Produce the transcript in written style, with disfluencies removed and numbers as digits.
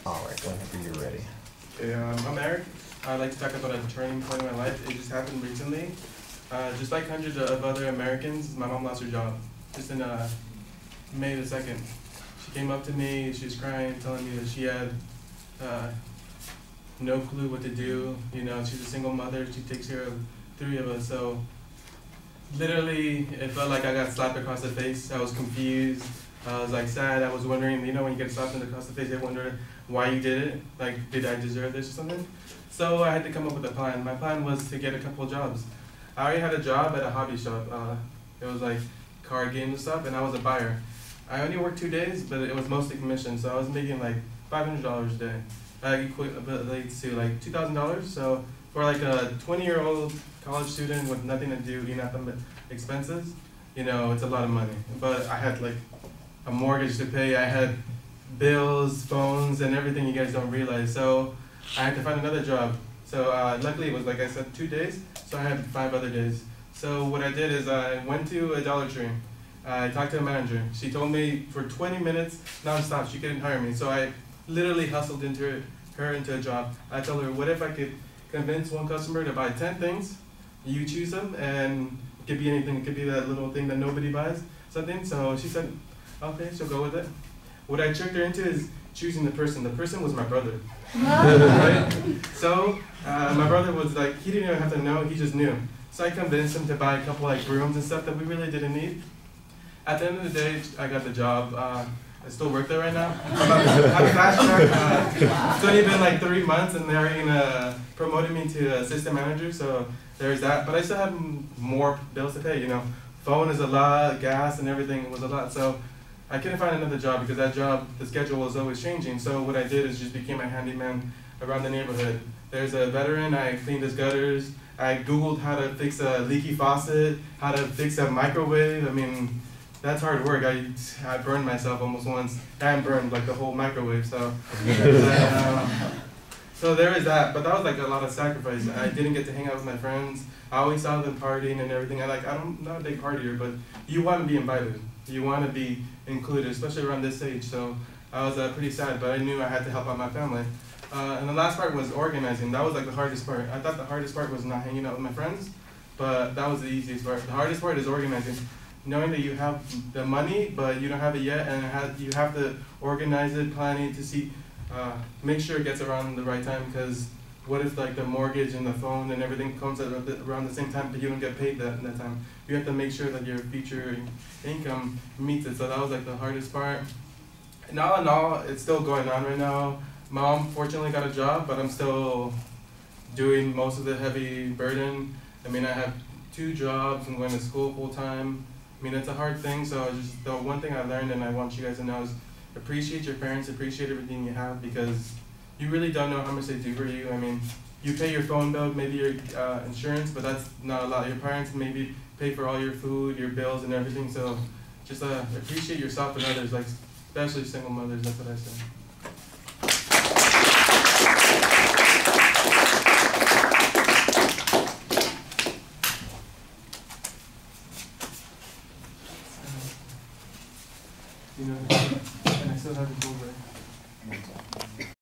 All right, whenever you're ready. Okay, I'm Eric. I'd like to talk about a turning point in my life. It just happened recently. Just like hundreds of other Americans, my mom lost her job. Just in May the 2nd. She came up to me, she was crying, telling me that she had no clue what to do. You know, she's a single mother, she takes care of 3 of us. So literally, it felt like I got slapped across the face. I was confused. I was like sad. I was wondering, you know, when you get slapped across the face, I wonder why you did it. Like, did I deserve this or something? So I had to come up with a plan. My plan was to get a couple of jobs. I already had a job at a hobby shop. It was like card games and stuff, and I was a buyer. I only worked 2 days, but it was mostly commission, so I was making like $500 a day. That equates to like $2,000. So for like a 20-year-old college student with nothing to do, nothing but expenses, you know, it's a lot of money. But I had like a mortgage to pay. I had bills, phones, and everything you guys don't realize. So I had to find another job. So luckily it was, like I said, 2 days, so I had 5 other days. So what I did is I went to a Dollar Tree. I talked to a manager. She told me for 20 minutes, nonstop, she couldn't hire me. So I literally hustled her into a job. I told her, what if I could convince one customer to buy 10 things, you choose them, and it could be anything. It could be that little thing that nobody buys, something. So she said, okay, she'll go with it. What I tricked her into is choosing the person. The person was my brother. Right? So my brother was like, he didn't even have to know, he just knew. So I convinced him to buy a couple like brooms and stuff that we really didn't need. At the end of the day, I got the job. I still work there right now. I'm fast track. It's only been like 3 months, and they're already promoted me to assistant manager. So there's that. But I still have more bills to pay. You know, phone is a lot, gas and everything was a lot. So I couldn't find another job because that job, the schedule was always changing. So what I did is just became a handyman around the neighborhood. There's a veteran. I cleaned his gutters. I Googled how to fix a leaky faucet, how to fix a microwave. I mean, that's hard work. I burned myself almost once, and burned like the whole microwave. So, so there is that. But that was like a lot of sacrifice. I didn't get to hang out with my friends. I always saw them partying and everything. I'm not a big partier, but you want to be invited. You want to be included, especially around this age. So I was pretty sad, but I knew I had to help out my family. And the last part was organizing. That was like the hardest part. I thought the hardest part was not hanging out with my friends, but that was the easiest part. The hardest part is organizing. Knowing that you have the money, but you don't have it yet, and you have to organize it, plan it to see, make sure it gets around the right time, because what if like the mortgage and the phone and everything comes at around the same time, but you don't get paid that time? You have to make sure that your future income meets it, so that was like the hardest part. And all in all, it's still going on right now. My mom fortunately got a job, but I'm still doing most of the heavy burden. I mean, I have 2 jobs, I'm going to school full time. I mean, it's a hard thing, so just the one thing I learned and I want you guys to know is appreciate your parents, appreciate everything you have, because you really don't know how much they do for you. I mean, you pay your phone bill, maybe your insurance, but that's not a lot. Your parents maybe pay for all your food, your bills and everything, so just appreciate yourself and others, like especially single mothers, that's what I say.